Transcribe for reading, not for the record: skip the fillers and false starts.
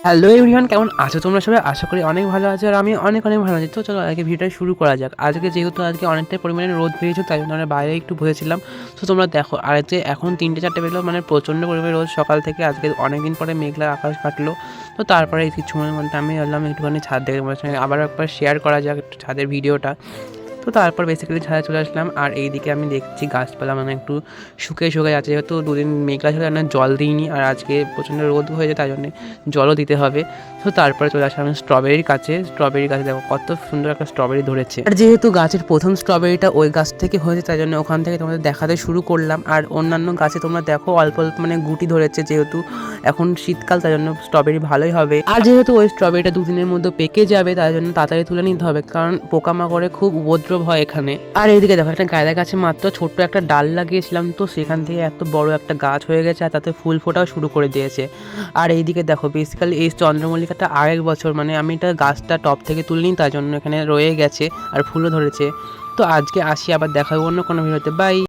Hello everyone, কেমন আছো তোমরা সবাই? আশা করি অনেক ভালো আছো আর আমি অনেক ভালো আছি। তো চলো আজকে ভিডিওটা শুরু করা যাক। যেহেতু আজকে অনেকটাই পরিমাণে রোদ বেরিয়েছে, তাই জন্য আমরা বাইরে একটু বসেছিলাম। তো তোমরা দেখো, আর এখন ৩টে ৪টে বেজলো, মানে প্রচণ্ড পরিমাণে রোদ সকাল থেকে। আজকে অনেকদিন পরে মেঘলা আকাশ কাটলো। তো তারপরে এই কিছু সময়ের মধ্যে আমি ভাবলাম একটুখানি ছাদ থেকে তোমাদের সঙ্গে আবার একবার শেয়ার করা যাক একটু ছাদের ভিডিওটা। তো তারপর বেসিক্যালি ছাদে চলে আসলাম, আর এইদিকে আমি দেখছি গাছপালা মানে একটু শুকিয়ে যাচ্ছে, যেহেতু দুদিন মেঘলা ছিল না, জল দিইনি। আর আজকে প্রচণ্ড রোদ হয়েছে, তাই জন্যে জলও দিতে হবে। তো তারপরে চলে আসলাম স্ট্রবেরির কাছে দেখো কত সুন্দর একটা স্ট্রবেরি ধরেছে। আর যেহেতু গাছের প্রথম স্ট্রবেরিটা ওই গাছ থেকে হয়েছে, তাই জন্য ওখান থেকে তোমাদের দেখাতে শুরু করলাম। আর অন্যান্য গাছে তোমরা দেখো অল্প অল্প মানে গুটি ধরেছে, যেহেতু এখন শীতকাল, তাই জন্য স্ট্রবেরি ভালোই হবে। আর যেহেতু ওই স্ট্রবেরিটা দুদিনের মধ্যে পেকে যাবে, তাই জন্য তাড়াতাড়ি তুলে নিতে হবে, কারণ পোকামাকড়ে খুব উপদ্রব হয় এখানে। আর এইদিকে দেখো, একটা গাঁদা গাছে মাত্র ছোট্ট একটা ডাল লাগিয়েছিলাম, তো সেখান থেকে এত বড় একটা গাছ হয়ে গেছে, আর তাতে ফুল ফোটাও শুরু করে দিয়েছে। আর এইদিকে দেখো, বেসিক্যালি এই চন্দ্রমল্লিকাটা আরেক বছর, মানে আমি এটা গাছটা টপ থেকে তুলিনি, তার জন্য এখানে রয়ে গেছে আর ফুলও ধরেছে। তো আজকে আসি, আবার দেখা হবে অন্য কোনো ভিডিওতে। বাই।